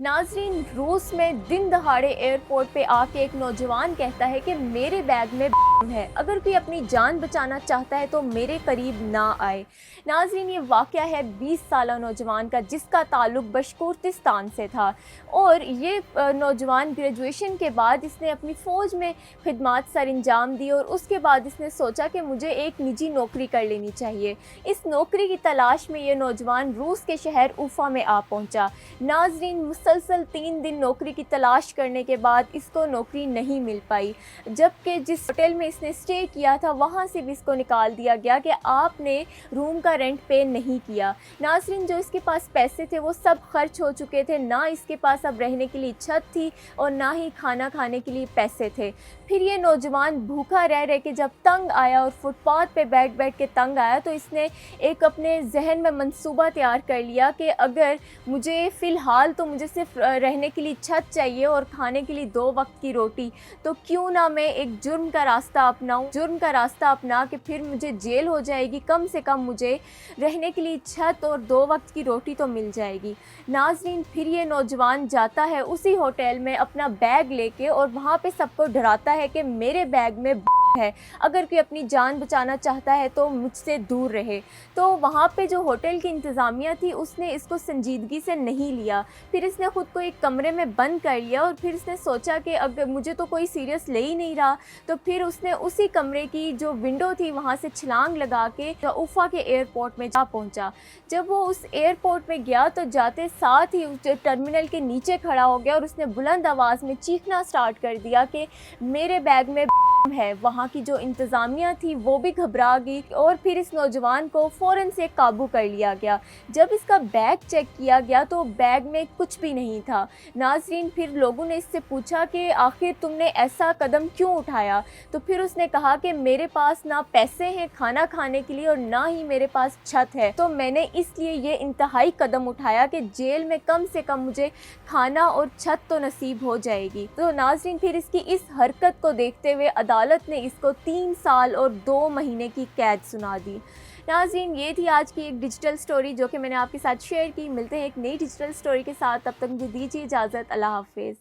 नाज़रीन, रूस में दिन दहाड़े एयरपोर्ट पे आके एक नौजवान कहता है कि मेरे बैग में है, अगर कोई अपनी जान बचाना चाहता है तो मेरे करीब ना आए। नाज़रीन, ये वाक़या है 20 साला नौजवान का, जिसका ताल्लुक़ बशकोर्तिस्तान से था। और ये नौजवान ग्रेजुएशन के बाद इसने अपनी फ़ौज में खिदमत सर अंजाम दी और उसके बाद इसने सोचा कि मुझे एक निजी नौकरी कर लेनी चाहिए। इस नौकरी की तलाश में ये नौजवान रूस के शहर उफ़ा में आ पहुँचा। नाज़रीन, मुसलसल 3 दिन नौकरी की तलाश करने के बाद इसको नौकरी नहीं मिल पाई, जबकि जिस होटल में इसने स्टे किया था वहाँ से भी इसको निकाल दिया गया कि आपने रूम का रेंट पे नहीं किया। नाज़रीन, जो इसके पास पैसे थे वो सब खर्च हो चुके थे, ना इसके पास अब रहने के लिए छत थी और ना ही खाना खाने के लिए पैसे थे। फिर ये नौजवान भूखा रह रह के जब तंग आया और फुटपाथ पे बैठ बैठ के तंग आया, तो इसने एक अपने जहन में मंसूबा तैयार कर लिया कि अगर मुझे फ़िलहाल तो मुझे सिर्फ रहने के लिए छत चाहिए और खाने के लिए 2 वक्त की रोटी, तो क्यों ना मैं एक जुर्म का रास्ता अपनाऊं। जुर्म का रास्ता अपना के फिर मुझे जेल हो जाएगी, कम से कम मुझे रहने के लिए छत और 2 वक्त की रोटी तो मिल जाएगी। नाज़रीन, फिर ये नौजवान जाता है उसी होटल में अपना बैग लेके और वहाँ पे सबको डराता है कि मेरे बैग में है, अगर कोई अपनी जान बचाना चाहता है तो मुझसे दूर रहे। तो वहाँ पे जो होटल की इंतज़ामिया थी उसने इसको संजीदगी से नहीं लिया। फिर इसने ख़ुद को एक कमरे में बंद कर लिया और फिर इसने सोचा कि अगर मुझे तो कोई सीरियस ले ही नहीं रहा, तो फिर उसने उसी कमरे की जो विंडो थी वहाँ से छलांग लगा के उफ़ा के एयरपोर्ट में जा पहुँचा। जब वो उस एयरपोर्ट में गया तो जाते साथ ही उस टर्मिनल के नीचे खड़ा हो गया और उसने बुलंद आवाज़ में चीखना स्टार्ट कर दिया कि मेरे बैग में है। वहाँ की जो इंतज़ामिया थी वो भी घबरा गई और फिर इस नौजवान को फ़ौरन से काबू कर लिया गया। जब इसका बैग चेक किया गया तो बैग में कुछ भी नहीं था। नाज़रीन, फिर लोगों ने इससे पूछा कि आखिर तुमने ऐसा कदम क्यों उठाया, तो फिर उसने कहा कि मेरे पास ना पैसे हैं खाना खाने के लिए और ना ही मेरे पास छत है, तो मैंने इसलिए ये इंतहाई कदम उठाया कि जेल में कम से कम मुझे खाना और छत तो नसीब हो जाएगी। तो नाज़रीन, फिर इसकी इस हरकत को देखते हुए अदालत ने इसको 3 साल और 2 महीने की कैद सुना दी। नाज़रीन, ये थी आज की एक डिजिटल स्टोरी जो कि मैंने आपके साथ शेयर की। मिलते हैं एक नई डिजिटल स्टोरी के साथ, तब तक मुझे दीजिए इजाज़त। अल्लाह हाफ़िज़।